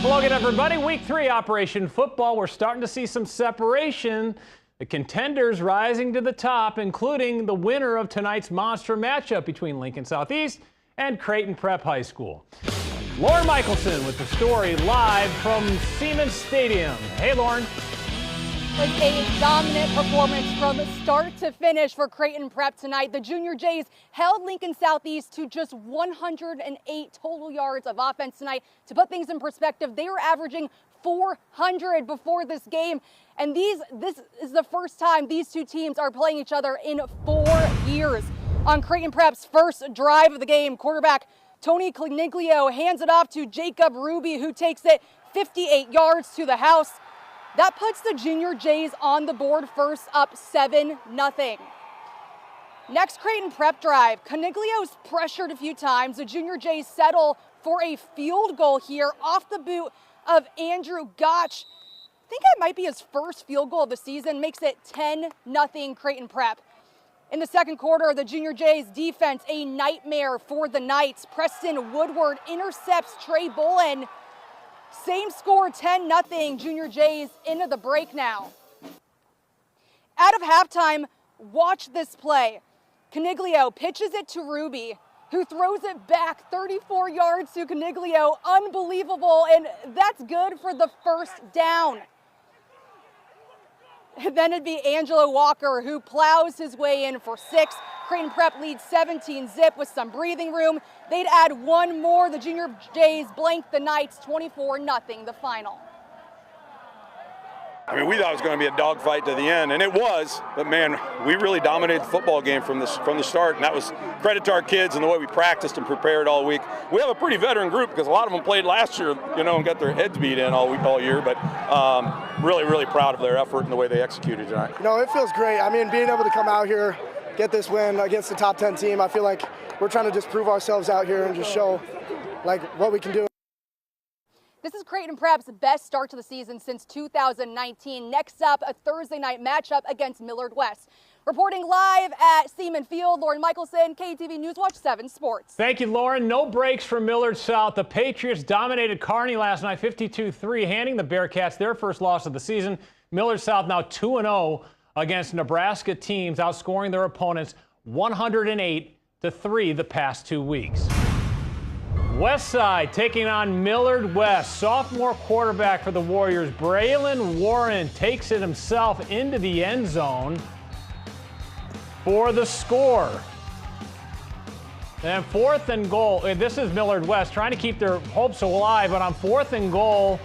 Hello again, everybody. Week 3 Operation Football. We're starting to see some separation. The contenders rising to the top, including the winner of tonight's monster matchup between Lincoln Southeast and Creighton Prep High School. Lauren Michelson with the story live from Siemens Stadium. Hey, Lauren. It was a dominant performance from start to finish for Creighton Prep tonight. The Junior Jays held Lincoln Southeast to just 108 total yards of offense tonight. To put things in perspective, they were averaging 400 before this game. And this is the first time these two teams are playing each other in 4 years. On Creighton Prep's first drive of the game, quarterback Tony Coniglio hands it off to Jacob Ruby, who takes it 58 yards to the house. That puts the Junior Jays on the board first, up 7-0. Next Creighton Prep drive, Coniglio's pressured a few times. The Junior Jays settle for a field goal here off the boot of Andrew Gotch. I think it might be his first field goal of the season, makes it 10-0 Creighton Prep. In the second quarter, the Junior Jays defense, a nightmare for the Knights. Preston Woodward intercepts Trey Bullen. Same score, 10-0, Junior Jays into the break now. Out of halftime, watch this play. Coniglio pitches it to Ruby, who throws it back 34 yards to Coniglio. Unbelievable, and that's good for the first down. And then it'd be Angelo Walker, who plows his way in for 6. Creighton Prep leads 17-0 with some breathing room. They'd add one more. The Junior Jays blank the Knights 24-0, the final. I mean, we thought it was going to be a dogfight to the end, and it was. But man, we really dominated the football game from the start, and that was credit to our kids and the way we practiced and prepared all week. We have a pretty veteran group because a lot of them played last year, you know, and got their heads beat in all year. But really, really proud of their effort and the way they executed tonight. You know, it feels great. I mean, being able to come out here, get this win against the top 10 team, I feel like we're trying to just prove ourselves out here and just show like what we can do. This is Creighton Prep's best start to the season since 2019. Next up, a Thursday night matchup against Millard West. Reporting live at Seaman Field, Lauren Michelson, KTV News Watch 7 Sports. Thank you, Lauren. No breaks for Millard South. The Patriots dominated Kearney last night, 52-3, handing the Bearcats their first loss of the season. Millard South now 2-0 against Nebraska teams, outscoring their opponents 108-3 the past 2 weeks. Westside taking on Millard West. Sophomore quarterback for the Warriors, Braylon Warren, takes it himself into the end zone for the score. And 4th and goal. This is Millard West trying to keep their hopes alive, but on 4th and goal,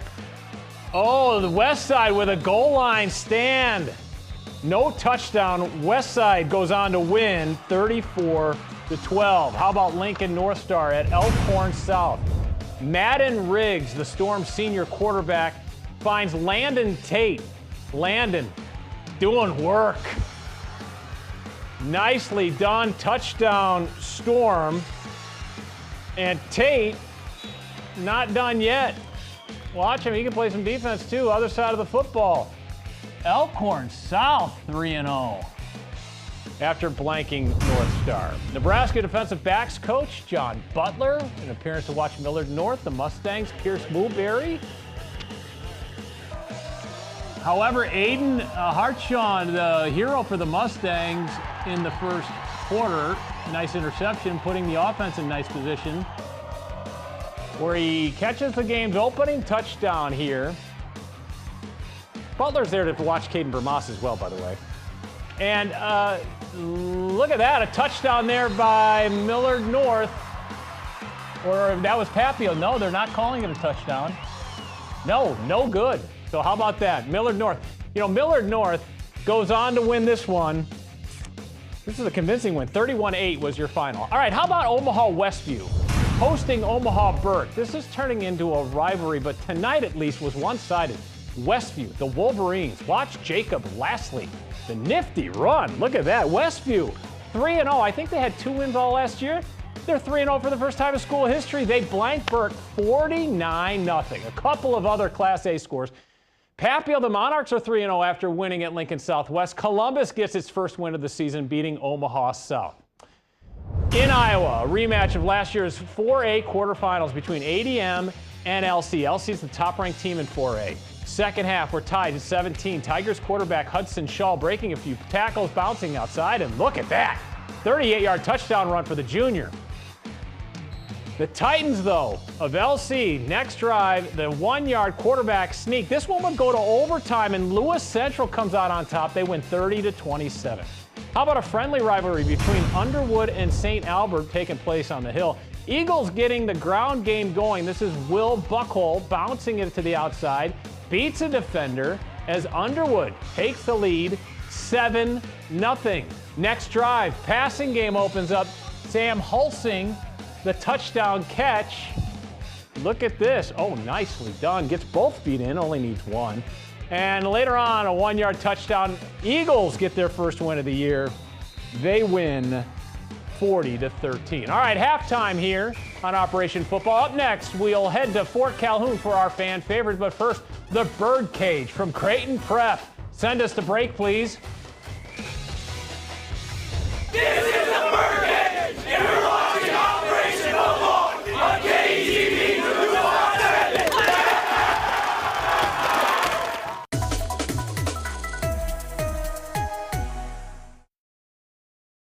oh, the Westside with a goal line stand. No touchdown. Westside goes on to win 34-12. How about Lincoln North Star at Elkhorn South? Madden Riggs, the Storm senior quarterback, finds Landon Tate. Landon doing work. Nicely done. Touchdown, Storm. And Tate not done yet. Watch him. He can play some defense, too. Other side of the football. Elkhorn South 3-0 after blanking North Star. Nebraska defensive backs coach John Butler, an appearance to watch Millard North. The Mustangs, Pierce Woolberry. However, Aiden Hartshorn, the hero for the Mustangs in the first quarter, nice interception, putting the offense in nice position, where he catches the game's opening touchdown here. Butler's there to watch Caden Vermas as well, by the way. And look at that, a touchdown there by Millard North. Or that was Papio. No, they're not calling it a touchdown. No good. So how about that? Millard North. You know, Millard North goes on to win this one. This is a convincing win. 31-8 was your final. All right, how about Omaha Westview hosting Omaha Burke? This is turning into a rivalry, but tonight at least was one-sided. Westview, the Wolverines. Watch Jacob Lastly, the nifty run. Look at that. Westview, 3-0. I think they had 2 wins all last year. They're 3-0 for the first time in school history. They blanked Burke 49-0. A couple of other Class A scores. Papio, the Monarchs, are 3-0 after winning at Lincoln Southwest. Columbus gets its first win of the season, beating Omaha South. In Iowa, a rematch of last year's 4A quarterfinals between ADM and LC. LC is the top-ranked team in 4A. Second half, we're tied at 17. Tigers quarterback Hudson Shaw breaking a few tackles, bouncing outside, and look at that. 38-yard touchdown run for the junior. The Titans, though, of LC, next drive, the 1-yard quarterback sneak. This one would go to overtime, and Lewis Central comes out on top. They win 30-27. How about a friendly rivalry between Underwood and St. Albert taking place on the Hill? Eagles getting the ground game going. This is Will Buckhole bouncing it to the outside, beats a defender as Underwood takes the lead 7-0. Next drive, passing game opens up. Sam Hulsing, the touchdown catch. Look at this. Oh, nicely done. Gets both feet in, only needs one. And later on, a 1-yard touchdown. Eagles get their first win of the year. They win 40-13. All right, halftime here on Operation Football. Up next, we'll head to Fort Calhoun for our fan favorite. But first, the Birdcage from Creighton Prep. Send us to break, please.